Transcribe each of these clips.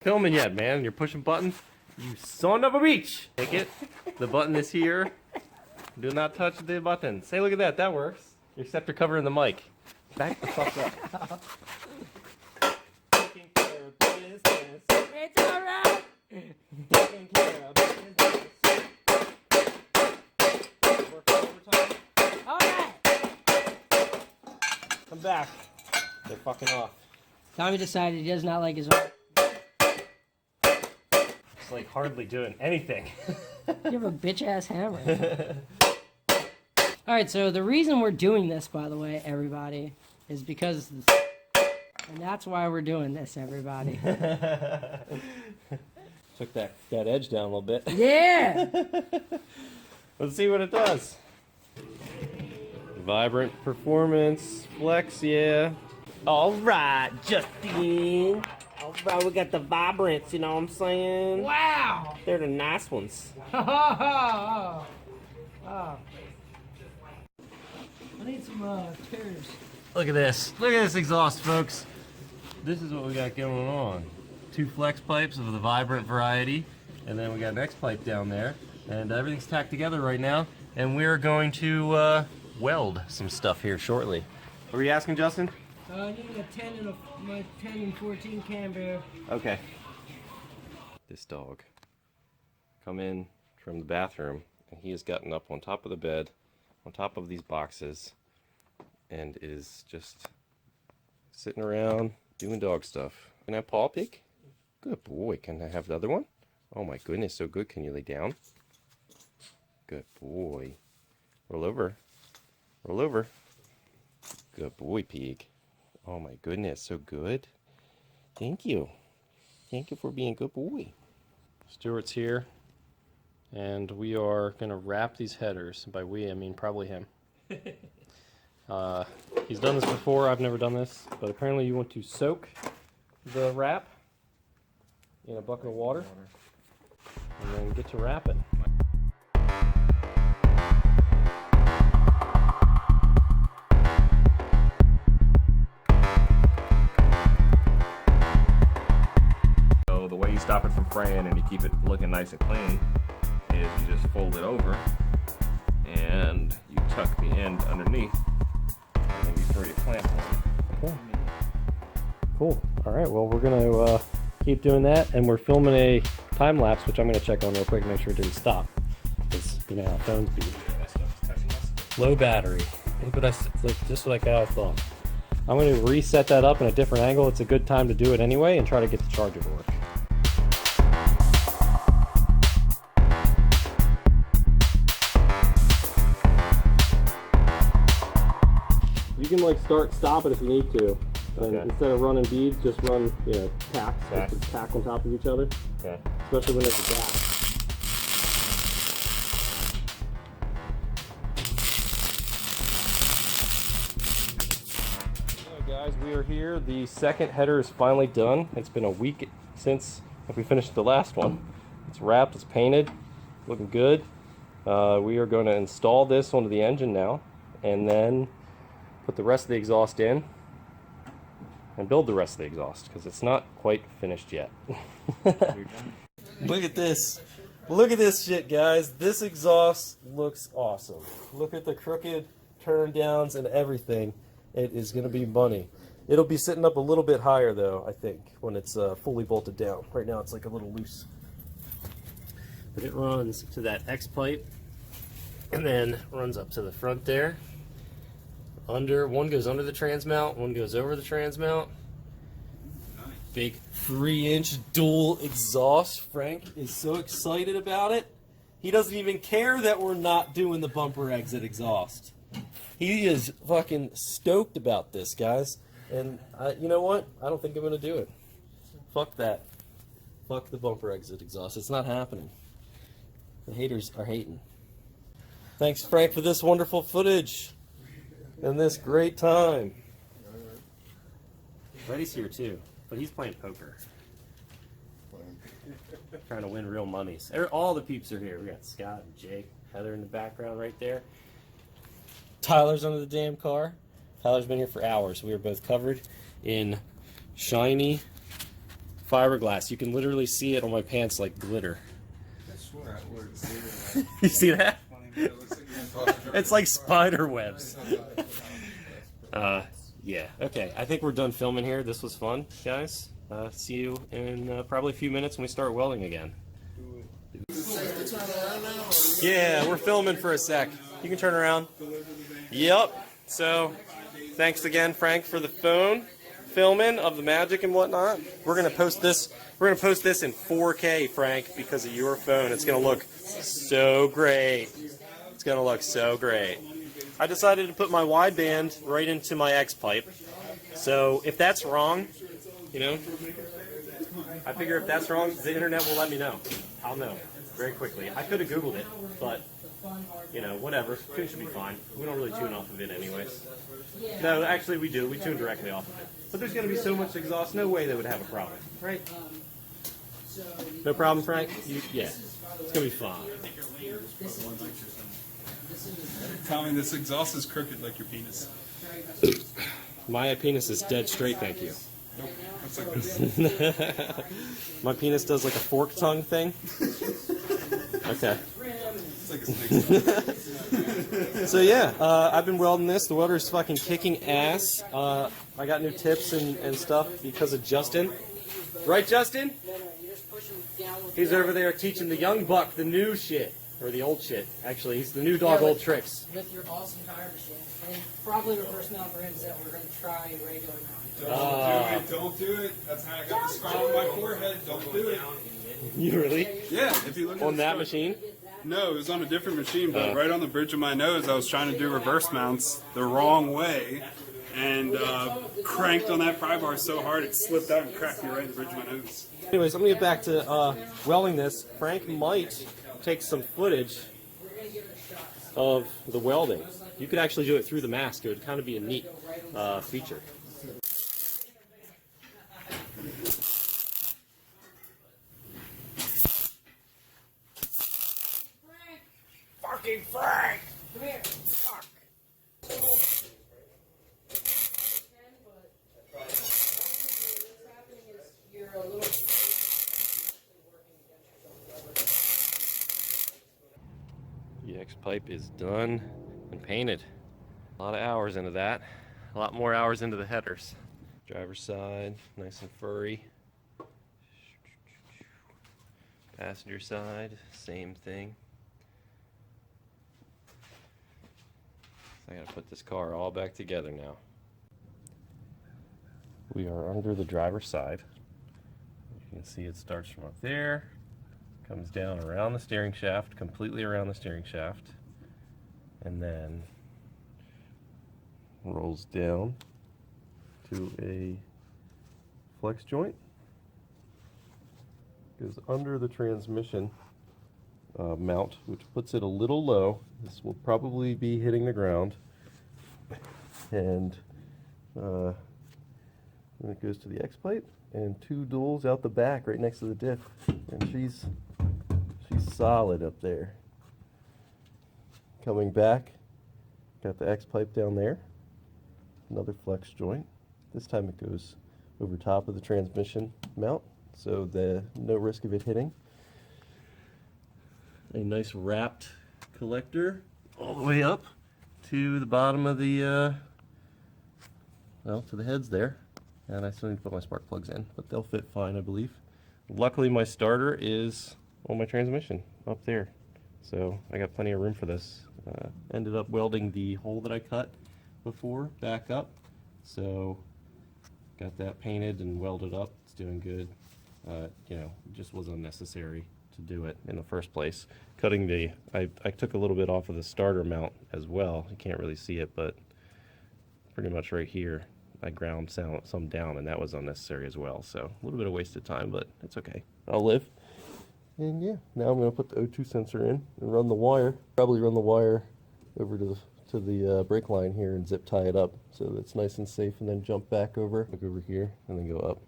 Filming yet, man? You're pushing buttons? You son of a bitch! Take it. The button is here. Do not touch the button. Say, look at that. That works. Except you're covering the mic. Back the fuck up. Taking care of business. It's alright. Taking care of business. Work overtime. Alright. Come back. They're fucking off. Tommy decided he does not like his arm. It's like hardly doing anything. You have a bitch ass hammer. Alright, so the reason we're doing this, by the way, everybody, is because... And that's why we're doing this, everybody. Took that edge down a little bit. Yeah! Let's see what it does. Vibrant performance, flex, yeah. Alright, Justin. Alright, we got the vibrants, you know what I'm saying? Wow! They're the nice ones. Oh. I need some tears. Look at this. Look at this exhaust, folks. This is what we got going on. 2 flex pipes of the vibrant variety, and then we got an X pipe down there, and everything's tacked together right now, and we're going to weld some stuff here shortly. What were you asking, Justin? I need a 10 and my 10 and 14 Canberra. Okay. This dog come in from the bathroom, and he has gotten up on top of the bed, on top of these boxes, and is just sitting around doing dog stuff. Can I have paw pick? Good boy. Can I have the other one? Oh my goodness, so good. Can you lay down? Good boy. Roll over. Roll over. Good boy, pig. Oh my goodness, so good. Thank you. Thank you for being a good boy. Stuart's here, and we are going to wrap these headers. By we, I mean probably him. He's done this before. I've never done this, but apparently you want to soak the wrap in a bucket of water and then get to wrapping. So the way you stop it from fraying and you keep it looking nice and clean is you just fold it over and you tuck the end underneath and then you throw your clamp on. Okay. Cool. All right. Well, we're gonna keep doing that, and we're filming a time lapse, which I'm gonna check on real quick, make sure it didn't stop. Because you know how phones be. Low battery. Look what just like I thought. I'm gonna reset that up in a different angle. It's a good time to do it anyway, and try to get the charger to work. You can like stop it if you need to. And Okay. instead of running beads, just run, you know, tacks. Just tack on top of each other. Okay. Especially when there's a gap. Alright guys, we are here. The second header is finally done. It's been a week since we finished the last one. It's wrapped, it's painted, looking good. We are going to install this onto the engine now, and then put the rest of the exhaust in and build the rest of the exhaust, because it's not quite finished yet. Look at this. Look at this shit, guys. This exhaust looks awesome. Look at the crooked turn downs and everything. It is going to be money. It'll be sitting up a little bit higher, though, I think, when it's fully bolted down. Right now it's like a little loose. But it runs to that X pipe and then runs up to the front there. One goes under the transmount, one goes over the transmount. Big 3-inch dual exhaust. Frank is so excited about it. He doesn't even care that we're not doing the bumper exit exhaust. He is fucking stoked about this, guys. And you know what? I don't think I'm going to do it. Fuck that. Fuck the bumper exit exhaust. It's not happening. The haters are hating. Thanks, Frank, for this wonderful footage. And this great time. Reddy's here too, but he's playing poker. Trying to win real monies. All the peeps are here. We got Scott and Jake, Heather in the background right there. Tyler's under the damn car. Tyler's been here for hours. We are both covered in shiny fiberglass. You can literally see it on my pants like glitter. I swear I ordered cereal. You see that? It looks like you're talking It's like spider webs. Yeah. Okay. I think we're done filming here. This was fun, guys. See you in probably a few minutes when we start welding again. Yeah, we're filming for a sec. You can turn around. Yep. So, thanks again, Frank, for the phone filming of the magic and whatnot. We're gonna post this. We're gonna post this in 4K, Frank, because of your phone. It's gonna look so great. It's gonna look so great. I decided to put my wideband right into my X pipe. So if that's wrong, you know, I figure if that's wrong, the internet will let me know. I'll know very quickly. I could have Googled it, but, you know, whatever. Tune should be fine. We don't really tune off of it anyways. No, actually we do. We tune directly off of it. But there's going to be so much exhaust, no way they would have a problem, right? No problem, Frank? Yeah. It's going to be fine. Tommy, this exhaust is crooked like your penis. My penis is dead straight, thank you. Nope. Looks like this. My penis does like a fork tongue thing. Okay. It's like a snake. So yeah, I've been welding this. The welder's fucking kicking ass. I got new tips and stuff because of Justin. Right, Justin? He's over there teaching the young buck the new shit. Or the old shit, actually. He's the new dog old tricks. With your awesome tire machine. And probably reverse mount rims that we're going to try regular mount. Don't do it. That's how I got the scar on my forehead. Don't do it. You really? Yeah, if you look at On the that scar- machine? No, it was on a different machine, but right on the bridge of my nose, I was trying to do reverse mounts the wrong way, and cranked on that pry bar so hard it slipped out and cracked me right in the bridge of my nose. Anyways, I'm going to get back to welding this. Frank might take some footage of the welding. You could actually do it through the mask. It would kind of be a neat feature. Fucking Frank! Come here. Fuck. What's happening is you're a little... The X pipe is done and painted. A lot of hours into that. A lot more hours into the headers. Driver's side, nice and furry. Passenger side, same thing. I gotta put this car all back together now. We are under the driver's side. You can see it starts from up there, comes down around the steering shaft, completely around the steering shaft, and then rolls down to a flex joint, goes under the transmission mount, which puts it a little low. This will probably be hitting the ground, and then it goes to the X pipe and two duals out the back right next to the diff, and she's solid up there. Coming back, got the X pipe down there, another flex joint. This time it goes over top of the transmission mount, so the no risk of it hitting. A nice wrapped collector all the way up to the bottom of the well, to the heads there. And I still need to put my spark plugs in, but they'll fit fine, I believe. Luckily my starter is on my transmission up there, so I got plenty of room for this. Ended up welding the hole that I cut before back up, so got that painted and welded up. It's doing good. You know, it just was unnecessary to do it in the first place. Cutting the, I took a little bit off of the starter mount as well. You can't really see it, but pretty much right here I ground some down, and that was unnecessary as well. So a little bit of wasted time, but it's okay. I'll live. And yeah, now I'm going to put the O2 sensor in and run the wire. Probably run the wire over to the brake line here and zip tie it up so that it's nice and safe, and then jump back over, look over here, and then go up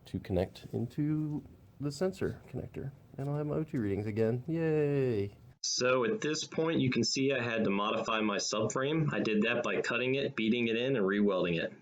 to connect into the sensor connector. And I'll have my O2 readings again. Yay! So at this point you can see I had to modify my subframe. I did that by cutting it, beating it in, and re-welding it.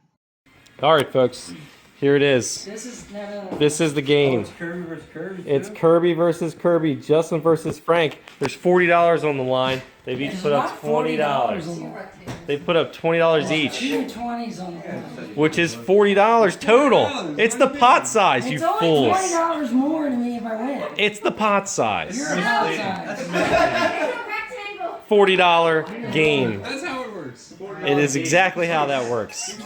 Alright folks, Here it is. This is no. This is the game. It's Kirby versus Kirby. It's Kirby versus Kirby. Justin versus Frank. There's $40 on the line. They've each put up $20. They put up $20 each, 2 20s on the line. which is $40 total. It's the pot size, you It's only fools. $20 more to me if I win. It's the pot size. You're a pot size. $40 game. That's how it works. It is exactly how that works.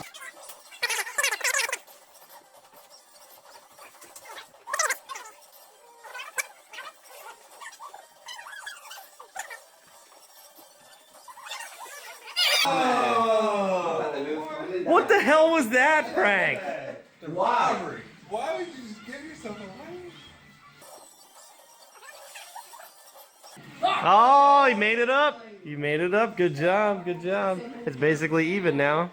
What the hell was that, Frank? Wow. Why would you just give yourself away? Oh, he made it up. You made it up. Good job. Good job. It's basically even now.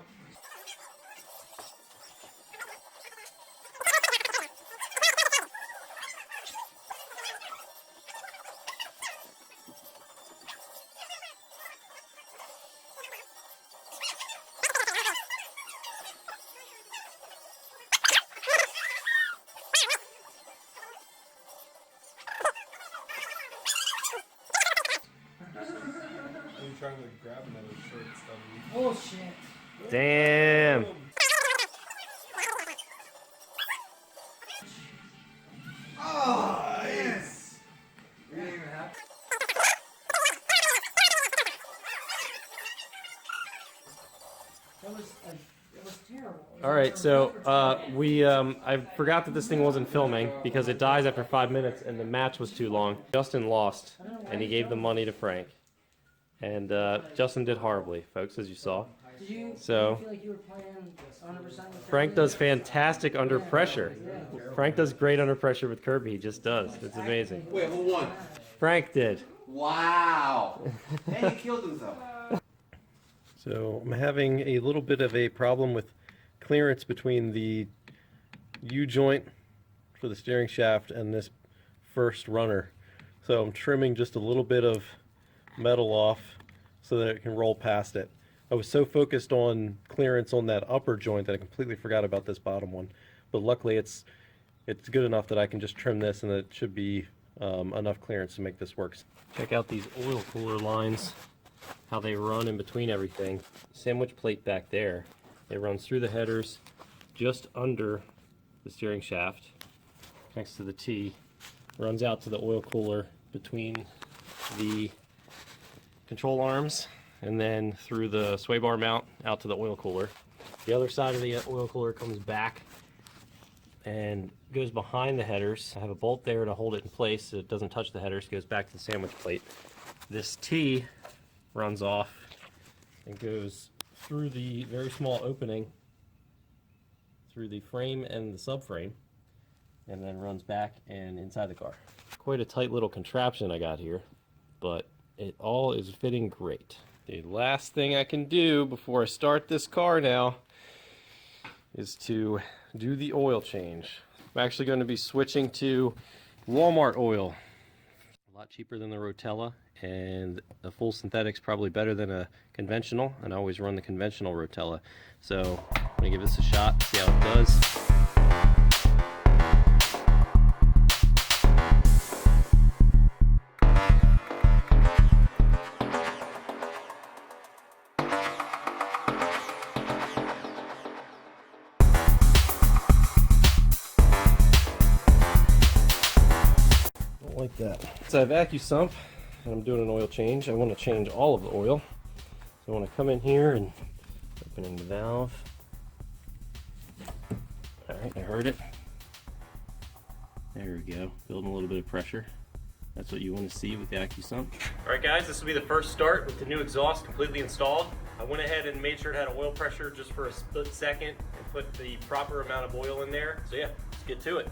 I'm trying to grab another short stuff. Bullshit. Damn. Oh, yes. You didn't even have to. It was terrible. All right, so I forgot that this thing wasn't filming because it dies after 5 minutes and the match was too long. Justin lost, and he gave the money to Frank. And Justin did horribly, folks, as you saw. Did you So feel like you were playing 100% with Frank does fantastic under pressure. Frank does great under pressure with Kirby. He just does. It's amazing. Wait, who won? Frank did. Wow. And he killed himself. So I'm having a little bit of a problem with clearance between the U-joint for the steering shaft and this first runner. So I'm trimming just a little bit of metal off so that it can roll past it. I was so focused on clearance on that upper joint that I completely forgot about this bottom one. But luckily it's good enough that I can just trim this and it should be enough clearance to make this work. Check out these oil cooler lines, how they run in between everything. Sandwich plate back there, it runs through the headers just under the steering shaft next to the T, runs out to the oil cooler between the control arms and then through the sway bar mount out to the oil cooler. The other side of the oil cooler comes back and goes behind the headers. I have a bolt there to hold it in place so it doesn't touch the headers, goes back to the sandwich plate. This T runs off and goes through the very small opening through the frame and the subframe and then runs back and inside the car. Quite a tight little contraption I got here, but it all is fitting great. The last thing I can do before I start this car now is to do the oil change. I'm actually going to be switching to Walmart oil. A lot cheaper than the Rotella, and a full synthetic's probably better than a conventional, and I always run the conventional Rotella. So I'm going to give this a shot, see how it does. Like that. So I have AccuSump and I'm doing an oil change. I want to change all of the oil. So I want to come in here and opening the valve. Alright, I heard it. There we go. Building a little bit of pressure. That's what you want to see with the AccuSump. Alright guys, this will be the first start with the new exhaust completely installed. I went ahead and made sure it had oil pressure just for a split second and put the proper amount of oil in there. So yeah, let's get to it.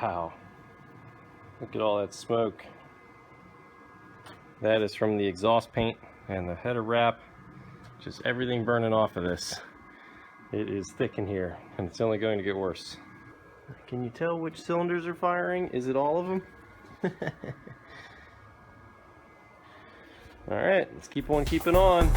Wow. Look at all that smoke. That is from the exhaust paint and the header wrap. Just everything burning off of this. It is thick in here, and it's only going to get worse. Can you tell which cylinders are firing? Is it all of them? Alright, let's keep on keeping on.